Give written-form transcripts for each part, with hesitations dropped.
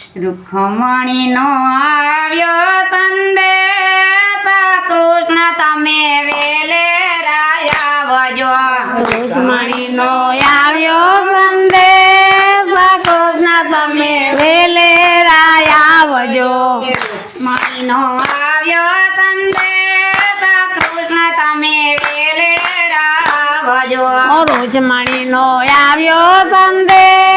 રૂખમણીનો આવ્યો સંદેશ કૃષ્ણ તમે વેલે આવજો રૂકમણીનો આવ્યો સંદેશ કૃષ્ણ તમે વેલે આવજો રૂખમણીનો આવ્યો સંદેશ કૃષ્ણ તમે વેલે આવજો રૂકમણીનો આવ્યો સંદેશ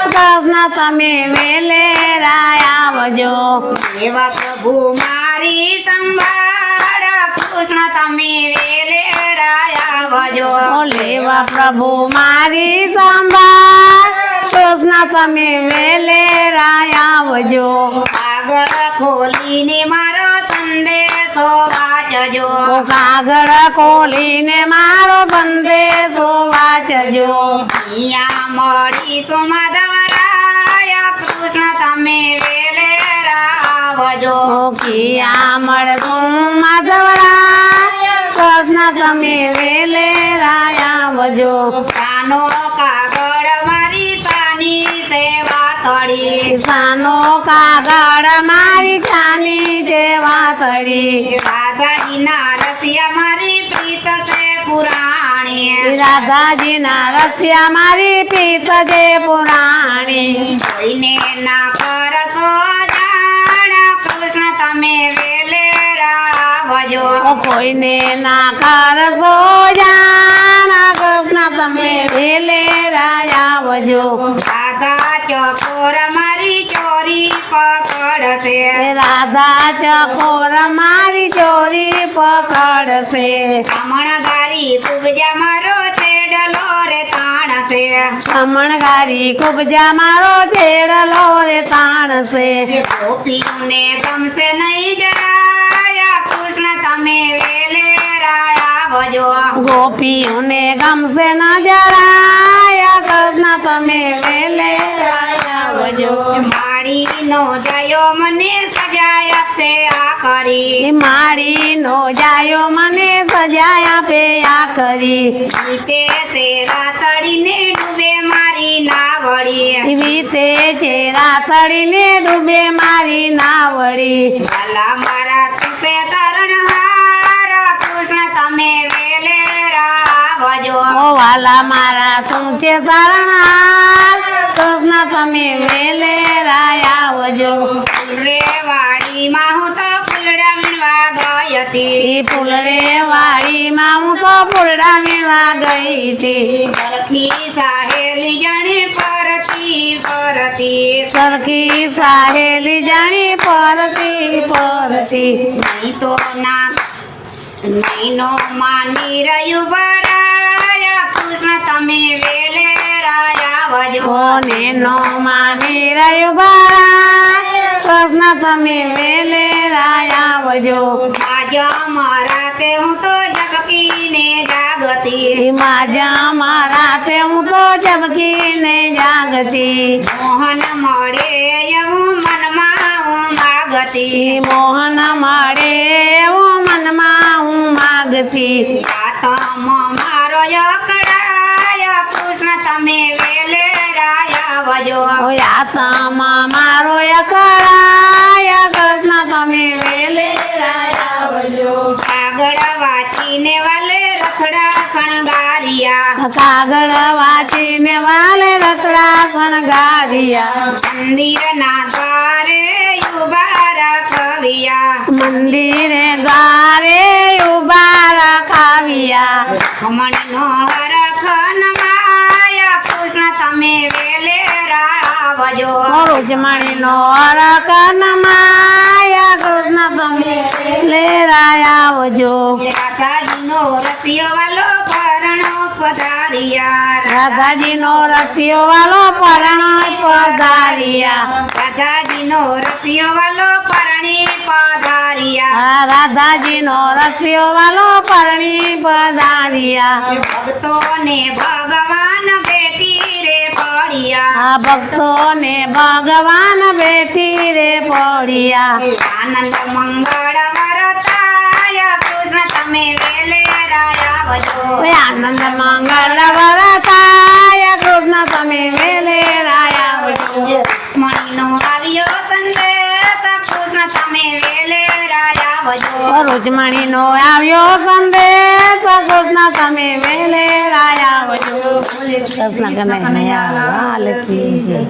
કૃષ્ણ તમે વેલે આવજો એવા પ્રભુ મારી સંભાળ કૃષ્ણ તમે વેલે આવજો લેવા પ્રભુ મારી સંભાળ કૃષ્ણ તમે વેલે આવજો આગળ ખોલીને મારો સંદેશો વાંચજો કાગળ ખોલીને મારો સંદેશો વાંચજો અહીંયા મળી તો માધવરાય કૃષ્ણ તમે વેલે આવજો કિયા મળતું માધવરાય કૃષ્ણ તમે વેલે આવજો કાનો કાગળ મારી તાની સેવા તળી સાનો કાગળ મારી ચાની જેવા તળી રાધાજીના રસિયા મારી પ્રીત છે પુરાણી રાધાજીના રસ્યા મારી પ્રીત જે પુરાણી કોઈને ના કરશો જાણ કૃષ્ણ તમે વેલે આવજો કોઈને ના કરશો જાણ કૃષ્ણ તમે વેલે આવજો રાધા ચકોર મારી ચોરી પકડશે રાધા ચકોર મારી ચોરી પકડશે અમણગારી કુબજા મારો છેડલો રે તાણશે ખમણગારી કુબજા મારો છેડલો રે તાણશે ગોપીઓને ગમશે નહીં જરાય કૃષ્ણ તમે વેલે આવજો ગોપીઓને ગમશે ન જરાય કૃષ્ણ તમે વેલે આવજો માળીનો જયો મને સજાય છે આ કરી માળીનો જાયો મને સજાય આપે આ કરી ગીતે તે રાતડીને ડૂબે મારી નાવડી વીતે છે રાતડીને ડૂબે મારી નાવડી વાલા મારા તુસે તરણહાર કૃષ્ણ તમે વેલે આવજો ઓ વાલા મારા તું છે શરણાર કૃષ્ણ તમે વેલે આવજો રે વાડીમાં હું તો ફૂલડા વીણવા ગઈ હતી ઈ ફૂલડે વાડીમાં હું તો ફૂલડા વીણવા ગઈ હતી સરખી સાહેલી જાણે પરતી સરખી સાહેલી જાણી પરતી નહીં તો ના નહીં નો માની રહ્યું બરાય કૃષ્ણ તમે વેલે આવજો કોને નો માની રહ્યું બાળા કૃષ્ણ તમે વેલે આવજો આજા મારા તે હું તો ઝબકીને જાગતી માજા મારા તે હું તો ઝબકીને જાગતી મોહન મળે એવું મનમાં હું માગતી મોહન મળે એવું મનમાં હું માગતી આત્મા મારો અકળાય કૃષ્ણ તમે વેલે આવજો આત્મા મારો અકળાય કૃષ્ણ તમે વેલે આવજો કાગળ વાંચીને વાલે રખડા શણગારિયા કાગળ વાંચીને વાલે રખડા શણગારિયા મંદિરના દ્વારે ઉભા રાખવિયા મંદિરે દ્વારે ઉભા રખાવ્યા ખમણનો હરખ નમાય કૃષ્ણ તમે વેલે આવજો રૂચમણીનો હરખ નમાય કૃષ્ણ તમે લેરાય આવજો રાધાજીનો રસિયો વાલો પરણો પધારિયા રાધાજીનો રસિયો વાલો પરણો પધારિયા રાધાજીનો રસિયો વાલો પરણી પધારિયા રાધાજીનો રસિયો વાલો પરણી પધારિયા ભક્તોને ભગવાન બેટી રે પડ્યા આ ભક્તોને ભગવાન બેઠી રે પડ્યા આનંદ મંગળ વરતાય કૃષ્ણ તમે વેલે આવજો આનંદ મંગલ વરતાય કૃષ્ણ તમે વેલે આવજો મણીનો આવ્યો આવજો રૂચમણીનો આવ્યો સંદેશ કૃષ્ણ તમે વેલે આવજો કૃષ્ણ કનૈયા લાલ કી જય